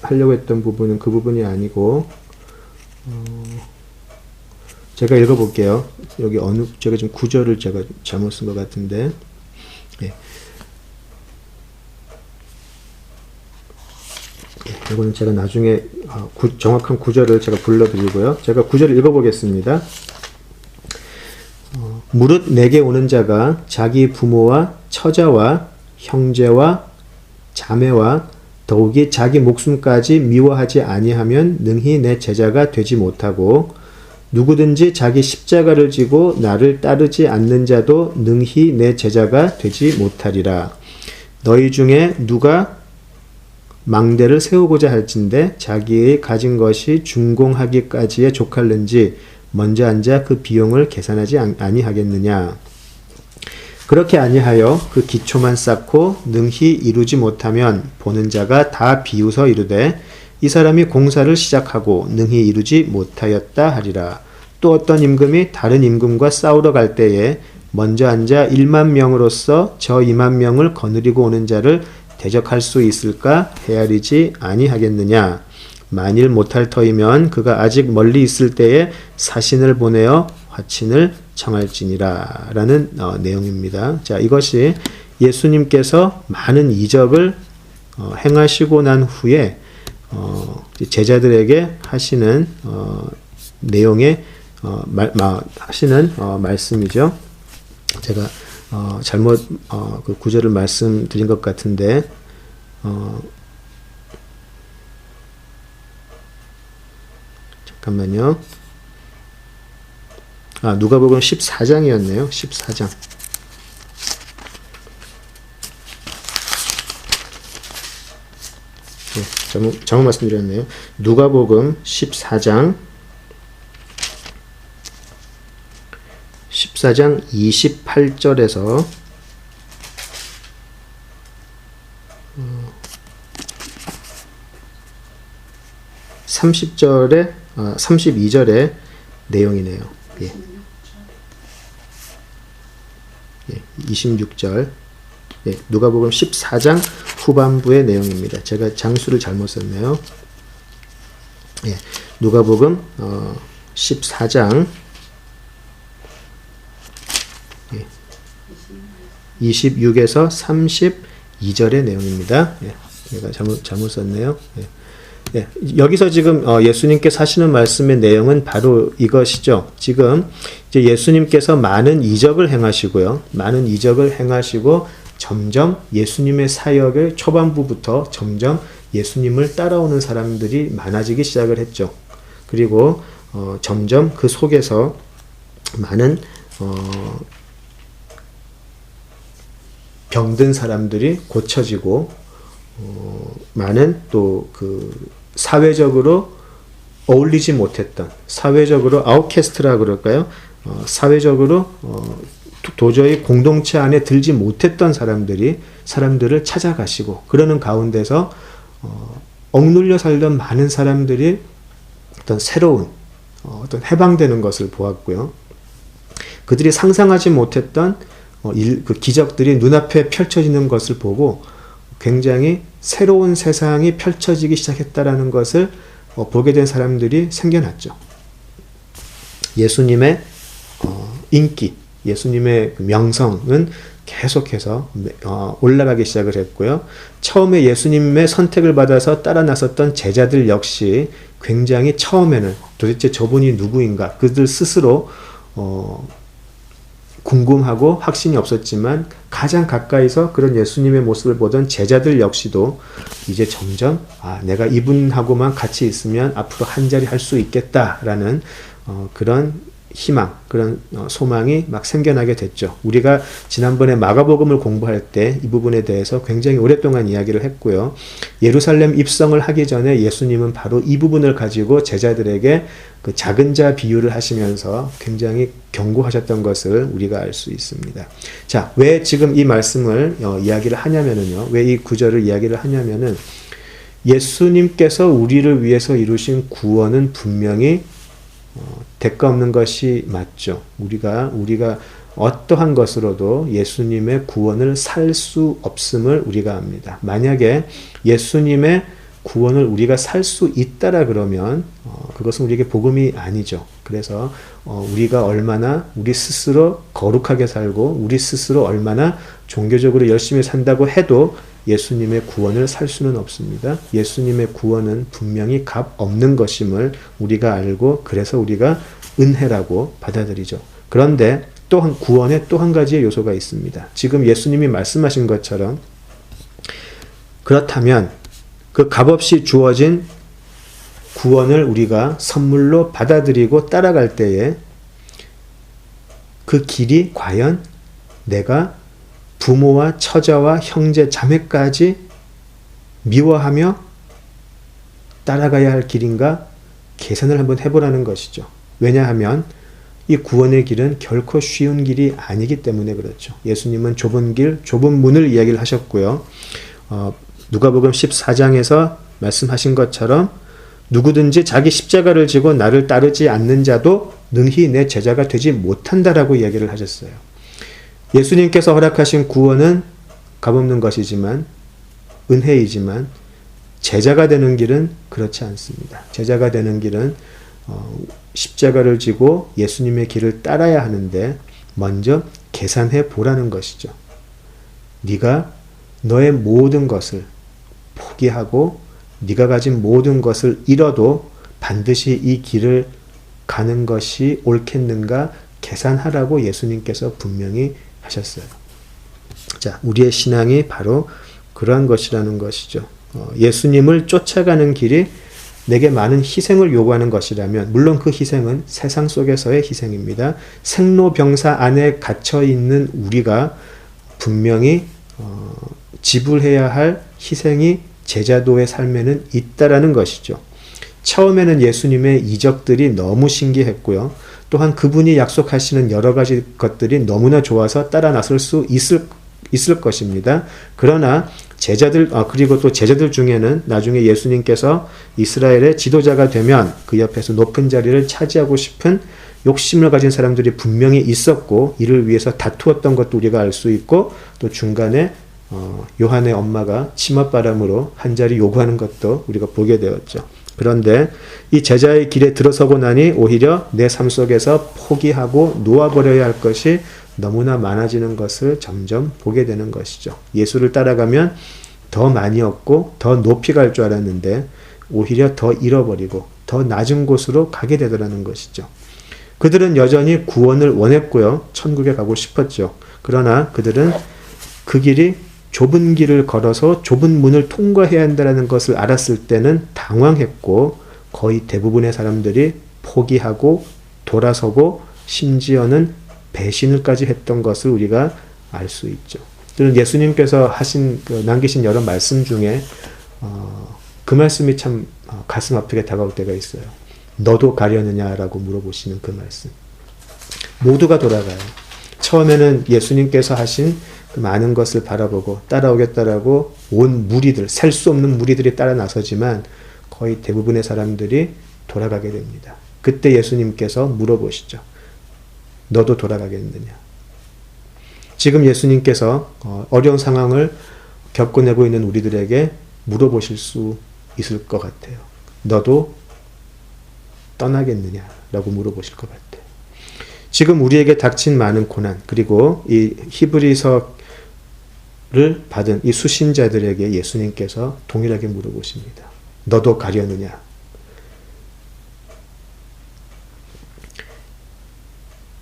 하려고 했던 부분은 그 부분이 아니고 제가 읽어볼게요. 여기 제가 좀 구절을 제가 잘못 쓴 것 같은데, 예. 이거는 제가 나중에 정확한 구절을 제가 불러드리고요. 제가 구절을 읽어보겠습니다. 무릇 내게 오는 자가 자기 부모와 처자와 형제와 자매와 더욱이 자기 목숨까지 미워하지 아니하면 능히 내 제자가 되지 못하고 누구든지 자기 십자가를 지고 나를 따르지 않는 자도 능히 내 제자가 되지 못하리라. 너희 중에 누가 망대를 세우고자 할진대 자기의 가진 것이 준공하기까지에 족할는지 먼저 앉아 그 비용을 계산하지 아니하겠느냐. 그렇게 아니하여 그 기초만 쌓고 능히 이루지 못하면 보는 자가 다 비웃어 이르되 이 사람이 공사를 시작하고 능히 이루지 못하였다 하리라. 또 어떤 임금이 다른 임금과 싸우러 갈 때에 먼저 앉아 1만 명으로서 저 2만 명을 거느리고 오는 자를 대적할 수 있을까 헤아리지 아니하겠느냐. 만일 못할 터이면 그가 아직 멀리 있을 때에 사신을 보내어 화친을 청할지니라 라는 내용입니다. 자, 이것이 예수님께서 많은 이적을 행하시고 난 후에 제자들에게 하시는 내용의 하시는 말씀이죠. 제가 잘못 그 구절을 말씀드린 것 같은데 잠깐만요. 누가복음 14장이었네요. 14장. 네, 잘못 말씀드렸네요. 누가복음 14장 28절에서 30절에 32절의 내용이네요. 예. 26절. 예, 누가복음 14장 후반부의 내용입니다. 제가 장수를 잘못 썼네요. 예, 누가복음 14장 26에서 32절의 내용입니다. 예, 제가 잘못 썼네요. 예. 예, 여기서 지금 예수님께서 하시는 말씀의 내용은 바로 이것이죠. 지금 이제 예수님께서 많은 이적을 행하시고요. 많은 이적을 행하시고 점점 예수님의 사역의 초반부부터 점점 예수님을 따라오는 사람들이 많아지기 시작을 했죠. 그리고 점점 그 속에서 많은 병든 사람들이 고쳐지고 많은 또 그 사회적으로 어울리지 못했던 사회적으로 아웃캐스트라 그럴까요? 사회적으로 도저히 공동체 안에 들지 못했던 사람들을 찾아가시고 그러는 가운데서 억눌려 살던 많은 사람들이 어떤 새로운 어떤 해방되는 것을 보았고요. 그들이 상상하지 못했던 그 기적들이 눈앞에 펼쳐지는 것을 보고 굉장히 새로운 세상이 펼쳐지기 시작했다라는 것을 보게 된 사람들이 생겨났죠. 예수님의 인기, 예수님의 명성은 계속해서 올라가기 시작을 했고요. 처음에 예수님의 선택을 받아서 따라 나섰던 제자들 역시 굉장히 처음에는 도대체 저분이 누구인가 그들 스스로 궁금하고 확신이 없었지만 가장 가까이서 그런 예수님의 모습을 보던 제자들 역시도 이제 점점 내가 이분하고만 같이 있으면 앞으로 한 자리 할 수 있겠다라는 그런 희망, 그런 소망이 막 생겨나게 됐죠. 우리가 지난번에 마가복음을 공부할 때 이 부분에 대해서 굉장히 오랫동안 이야기를 했고요. 예루살렘 입성을 하기 전에 예수님은 바로 이 부분을 가지고 제자들에게 그 작은 자 비유를 하시면서 굉장히 경고하셨던 것을 우리가 알 수 있습니다. 자, 왜 지금 이 말씀을 이야기를 하냐면은요. 왜 이 구절을 이야기를 하냐면은 예수님께서 우리를 위해서 이루신 구원은 분명히 대가 없는 것이 맞죠. 우리가 어떠한 것으로도 예수님의 구원을 살 수 없음을 우리가 압니다. 만약에 예수님의 구원을 우리가 살 수 있다라 그러면 그것은 우리에게 복음이 아니죠. 그래서 우리가 얼마나 우리 스스로 거룩하게 살고 우리 스스로 얼마나 종교적으로 열심히 산다고 해도 예수님의 구원을 살 수는 없습니다. 예수님의 구원은 분명히 값 없는 것임을 우리가 알고 그래서 우리가 은혜라고 받아들이죠. 그런데 또한 구원에 또 한 가지의 요소가 있습니다. 지금 예수님이 말씀하신 것처럼 그렇다면 그 값없이 주어진 구원을 우리가 선물로 받아들이고 따라갈 때에 그 길이 과연 내가 부모와 처자와 형제 자매까지 미워하며 따라가야 할 길인가 계산을 한번 해보라는 것이죠. 왜냐하면 이 구원의 길은 결코 쉬운 길이 아니기 때문에 그렇죠. 예수님은 좁은 길, 좁은 문을 이야기를 하셨고요. 누가복음 14장에서 말씀하신 것처럼 누구든지 자기 십자가를 지고 나를 따르지 않는 자도 능히 내 제자가 되지 못한다라고 이야기를 하셨어요. 예수님께서 허락하신 구원은 값없는 것이지만 은혜이지만 제자가 되는 길은 그렇지 않습니다. 제자가 되는 길은 십자가를 지고 예수님의 길을 따라야 하는데 먼저 계산해 보라는 것이죠. 네가 너의 모든 것을 포기하고 네가 가진 모든 것을 잃어도 반드시 이 길을 가는 것이 옳겠는가 계산하라고 예수님께서 분명히 하셨어요. 자, 우리의 신앙이 바로 그러한 것이라는 것이죠. 예수님을 쫓아가는 길이 내게 많은 희생을 요구하는 것이라면 물론 그 희생은 세상 속에서의 희생입니다. 생로병사 안에 갇혀있는 우리가 분명히 지불해야 할 희생이 제자도의 삶에는 있다라는 것이죠. 처음에는 예수님의 이적들이 너무 신기했고요. 또한 그분이 약속하시는 여러 가지 것들이 너무나 좋아서 따라 나설 수 있을 것입니다. 그러나 제자들, 그리고 또 제자들 중에는 나중에 예수님께서 이스라엘의 지도자가 되면 그 옆에서 높은 자리를 차지하고 싶은 욕심을 가진 사람들이 분명히 있었고, 이를 위해서 다투었던 것도 우리가 알 수 있고, 또 중간에 요한의 엄마가 치맛바람으로 한 자리 요구하는 것도 우리가 보게 되었죠. 그런데 이 제자의 길에 들어서고 나니 오히려 내 삶 속에서 포기하고 놓아버려야 할 것이 너무나 많아지는 것을 점점 보게 되는 것이죠. 예수를 따라가면 더 많이 얻고 더 높이 갈 줄 알았는데 오히려 더 잃어버리고 더 낮은 곳으로 가게 되더라는 것이죠. 그들은 여전히 구원을 원했고요. 천국에 가고 싶었죠. 그러나 그들은 그 길이 좁은 길을 걸어서 좁은 문을 통과해야 한다는 것을 알았을 때는 당황했고, 거의 대부분의 사람들이 포기하고 돌아서고 심지어는 배신을까지 했던 것을 우리가 알 수 있죠. 저는 예수님께서 남기신 여러 말씀 중에 그 말씀이 참 가슴 아프게 다가올 때가 있어요. 너도 가려느냐라고 물어보시는 그 말씀. 모두가 돌아가요. 처음에는 예수님께서 하신 그 많은 것을 바라보고 따라오겠다라고 온 무리들, 셀 수 없는 무리들이 따라 나서지만 거의 대부분의 사람들이 돌아가게 됩니다. 그때 예수님께서 물어보시죠. 너도 돌아가겠느냐? 지금 예수님께서 어려운 상황을 겪어내고 있는 우리들에게 물어보실 수 있을 것 같아요. 너도 떠나겠느냐라고 물어보실 것 같아요. 지금 우리에게 닥친 많은 고난, 그리고 이 히브리서를 받은 이 수신자들에게 예수님께서 동일하게 물어보십니다. 너도 가려느냐?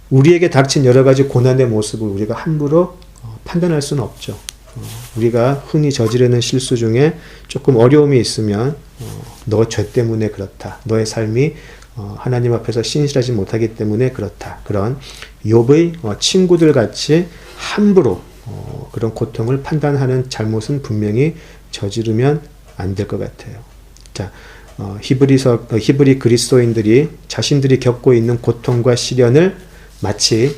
우리에게 닥친 여러 가지 고난의 모습을 우리가 함부로 판단할 수는 없죠. 우리가 흔히 저지르는 실수 중에 조금 어려움이 있으면 너 죄 때문에 그렇다. 너의 삶이 하나님 앞에서 신실하지 못하기 때문에 그렇다. 그런 욥의 친구들 같이 함부로 그런 고통을 판단하는 잘못은 분명히 저지르면 안 될 것 같아요. 자, 히브리 그리스도인들이 자신들이 겪고 있는 고통과 시련을 마치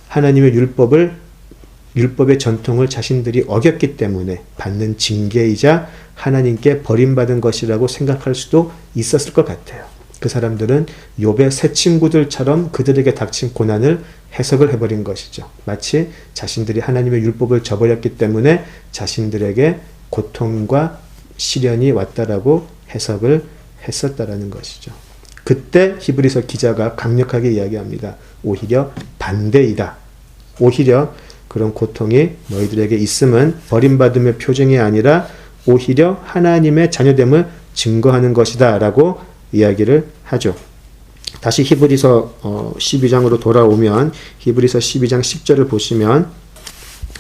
하나님의 율법의 전통을 자신들이 어겼기 때문에 받는 징계이자 하나님께 버림받은 것이라고 생각할 수도 있었을 것 같아요. 그 사람들은 욥의 새 친구들처럼 그들에게 닥친 고난을 해석을 해버린 것이죠. 마치 자신들이 하나님의 율법을 저버렸기 때문에 자신들에게 고통과 시련이 왔다라고 해석을 했었다라는 것이죠. 그때 히브리서 기자가 강력하게 이야기합니다. 오히려 반대이다. 오히려 그런 고통이 너희들에게 있음은 버림받음의 표징이 아니라 오히려 하나님의 자녀됨을 증거하는 것이다 라고 이야기를 하죠. 다시 히브리서 12장으로 돌아오면 히브리서 12장 10절을 보시면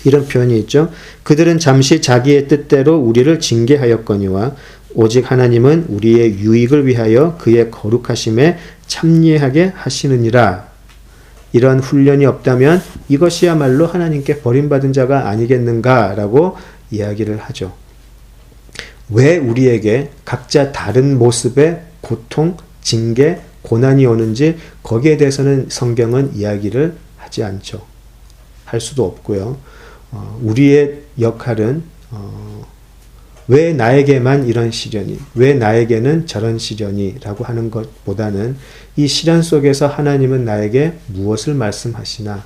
이런 표현이 있죠. 그들은 잠시 자기의 뜻대로 우리를 징계하였거니와 오직 하나님은 우리의 유익을 위하여 그의 거룩하심에 참여하게 하시느니라. 이런 훈련이 없다면 이것이야말로 하나님께 버림받은 자가 아니겠는가라고 이야기를 하죠. 왜 우리에게 각자 다른 모습의 고통, 징계, 고난이 오는지 거기에 대해서는 성경은 이야기를 하지 않죠. 할 수도 없고요. 우리의 역할은 왜 나에게만 이런 시련이, 왜 나에게는 저런 시련이 라고 하는 것보다는 이 시련 속에서 하나님은 나에게 무엇을 말씀하시나,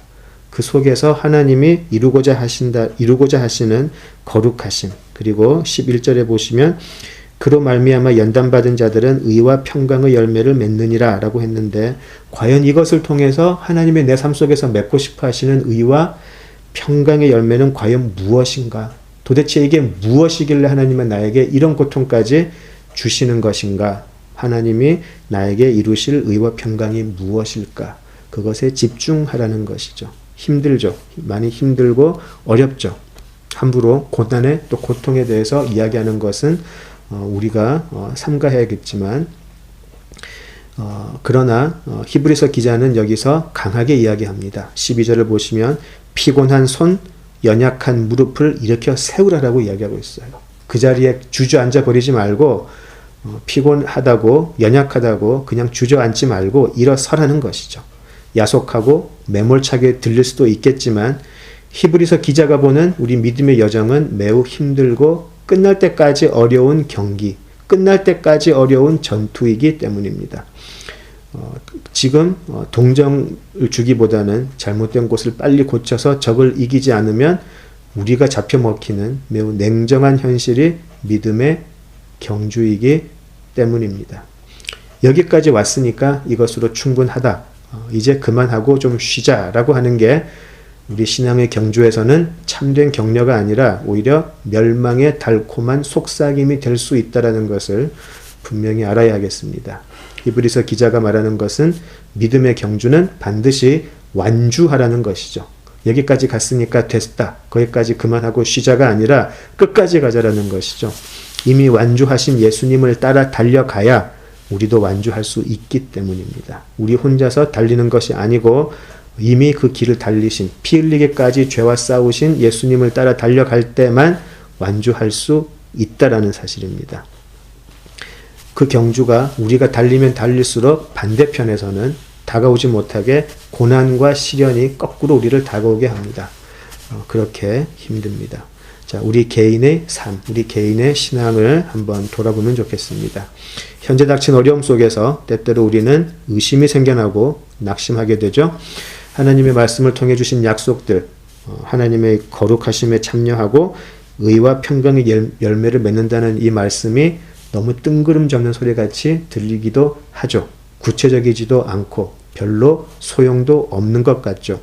그 속에서 하나님이 이루고자 하시는 거룩하심, 그리고 11절에 보시면 그로 말미암아 연단받은 자들은 의와 평강의 열매를 맺느니라 라고 했는데, 과연 이것을 통해서 하나님의 내 삶 속에서 맺고 싶어 하시는 의와 평강의 열매는 과연 무엇인가? 도대체 이게 무엇이길래 하나님은 나에게 이런 고통까지 주시는 것인가? 하나님이 나에게 이루실 의와 평강이 무엇일까? 그것에 집중하라는 것이죠. 힘들죠. 많이 힘들고 어렵죠. 함부로 고난에 또 고통에 대해서 이야기하는 것은 우리가 삼가해야겠지만, 그러나 히브리서 기자는 여기서 강하게 이야기합니다. 12절을 보시면 피곤한 손, 연약한 무릎을 일으켜 세우라라고 이야기하고 있어요. 그 자리에 주저앉아 버리지 말고 피곤하다고 연약하다고 그냥 주저앉지 말고 일어서라는 것이죠. 야속하고 매몰차게 들릴 수도 있겠지만 히브리서 기자가 보는 우리 믿음의 여정은 매우 힘들고 끝날 때까지 어려운 경기, 끝날 때까지 어려운 전투이기 때문입니다. 지금 동정을 주기보다는 잘못된 곳을 빨리 고쳐서 적을 이기지 않으면 우리가 잡혀 먹히는 매우 냉정한 현실이 믿음의 경주이기 때문입니다. 여기까지 왔으니까 이것으로 충분하다. 이제 그만하고 좀 쉬자라고 하는 게 우리 신앙의 경주에서는 참된 격려가 아니라 오히려 멸망의 달콤한 속삭임이 될 수 있다는 것을 분명히 알아야 하겠습니다. 히브리서 기자가 말하는 것은 믿음의 경주는 반드시 완주하라는 것이죠. 여기까지 갔으니까 됐다. 거기까지 그만하고 쉬자가 아니라 끝까지 가자라는 것이죠. 이미 완주하신 예수님을 따라 달려가야 우리도 완주할 수 있기 때문입니다. 우리 혼자서 달리는 것이 아니고 이미 그 길을 달리신, 피 흘리기까지 죄와 싸우신 예수님을 따라 달려갈 때만 완주할 수 있다라는 사실입니다. 그 경주가 우리가 달리면 달릴수록 반대편에서는 다가오지 못하게 고난과 시련이 거꾸로 우리를 다가오게 합니다. 그렇게 힘듭니다. 자, 우리 개인의 삶, 우리 개인의 신앙을 한번 돌아보면 좋겠습니다. 현재 닥친 어려움 속에서 때때로 우리는 의심이 생겨나고 낙심하게 되죠. 하나님의 말씀을 통해 주신 약속들, 하나님의 거룩하심에 참여하고 의와 평강의 열매를 맺는다는 이 말씀이 너무 뜬구름 잡는 소리같이 들리기도 하죠. 구체적이지도 않고 별로 소용도 없는 것 같죠.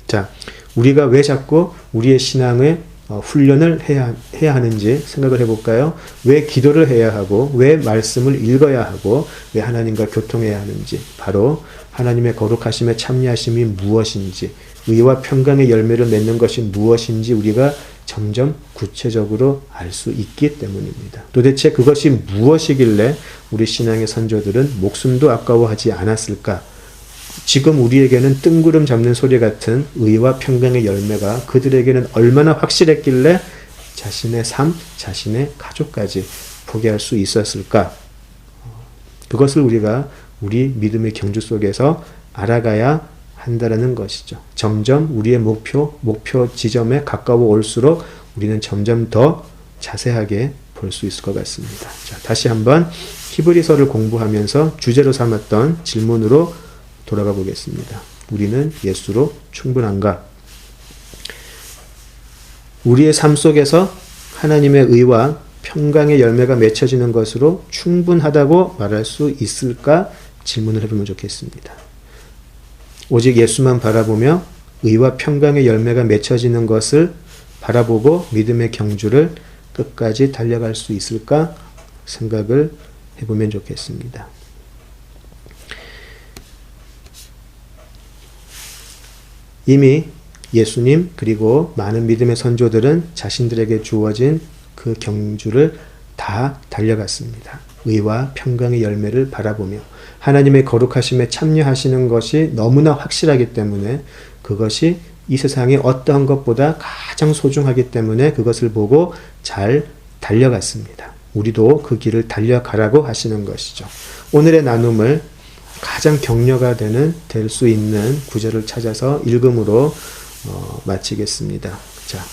자, 우리가 왜 자꾸 우리의 신앙의 훈련을 해야 하는지 생각을 해볼까요? 왜 기도를 해야 하고, 왜 말씀을 읽어야 하고, 왜 하나님과 교통해야 하는지, 바로 하나님의 거룩하심에 참여하심이 무엇인지, 의와 평강의 열매를 맺는 것이 무엇인지 우리가 점점 구체적으로 알 수 있기 때문입니다. 도대체 그것이 무엇이길래 우리 신앙의 선조들은 목숨도 아까워하지 않았을까? 지금 우리에게는 뜬구름 잡는 소리 같은 의와 평강의 열매가 그들에게는 얼마나 확실했길래 자신의 삶, 자신의 가족까지 포기할 수 있었을까? 그것을 우리가 우리 믿음의 경주 속에서 알아가야 한다는 것이죠. 점점 우리의 목표 지점에 가까워 올수록 우리는 점점 더 자세하게 볼 수 있을 것 같습니다. 자, 다시 한번 히브리서를 공부하면서 주제로 삼았던 질문으로 돌아가 보겠습니다. 우리는 예수로 충분한가? 우리의 삶 속에서 하나님의 의와 평강의 열매가 맺혀지는 것으로 충분하다고 말할 수 있을까? 질문을 해보면 좋겠습니다. 오직 예수만 바라보며 의와 평강의 열매가 맺혀지는 것을 바라보고 믿음의 경주를 끝까지 달려갈 수 있을까? 생각을 해보면 좋겠습니다. 이미 예수님 그리고 많은 믿음의 선조들은 자신들에게 주어진 그 경주를 다 달려갔습니다. 의와 평강의 열매를 바라보며 하나님의 거룩하심에 참여하시는 것이 너무나 확실하기 때문에 그것이 이 세상의 어떠한 것보다 가장 소중하기 때문에 그것을 보고 잘 달려갔습니다. 우리도 그 길을 달려가라고 하시는 것이죠. 오늘의 나눔을 가장 격려가 될 수 있는 구절을 찾아서 읽음으로 마치겠습니다. 자,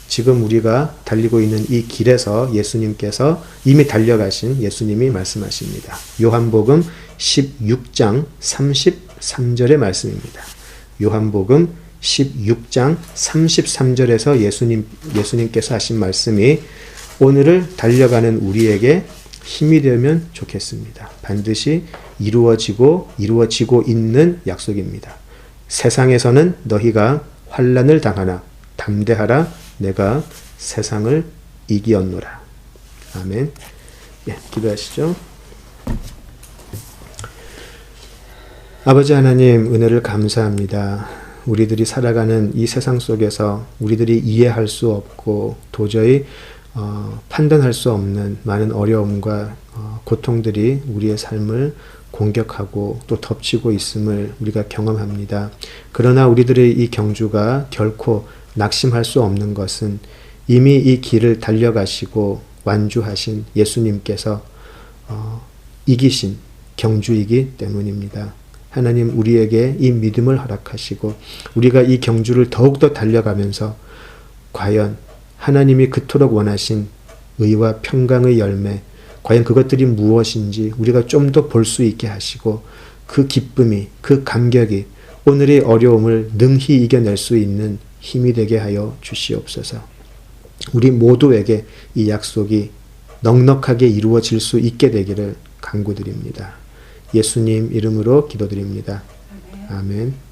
지금 우리가 달리고 있는 이 길에서 예수님께서 이미 달려가신 예수님이 말씀하십니다. 요한복음 16장 33절의 말씀입니다. 요한복음 16장 33절에서 예수님께서 하신 말씀이 오늘을 달려가는 우리에게 힘이 되면 좋겠습니다. 반드시 이루어지고 있는 약속입니다. 세상에서는 너희가 환난을 당하나 담대하라 내가 세상을 이기었노라. 아멘. 네, 기도하시죠. 아버지 하나님, 은혜를 감사합니다. 우리들이 살아가는 이 세상 속에서 우리들이 이해할 수 없고 도저히 판단할 수 없는 많은 어려움과 고통들이 우리의 삶을 공격하고 또 덮치고 있음을 우리가 경험합니다. 그러나 우리들의 이 경주가 결코 낙심할 수 없는 것은 이미 이 길을 달려가시고 완주하신 예수님께서 이기신 경주이기 때문입니다. 하나님 우리에게 이 믿음을 허락하시고 우리가 이 경주를 더욱더 달려가면서 과연 하나님이 그토록 원하신 의와 평강의 열매, 과연 그것들이 무엇인지 우리가 좀 더 볼 수 있게 하시고 그 기쁨이, 그 감격이 오늘의 어려움을 능히 이겨낼 수 있는 힘이 되게 하여 주시옵소서. 우리 모두에게 이 약속이 넉넉하게 이루어질 수 있게 되기를 간구드립니다. 예수님 이름으로 기도드립니다. 아멘.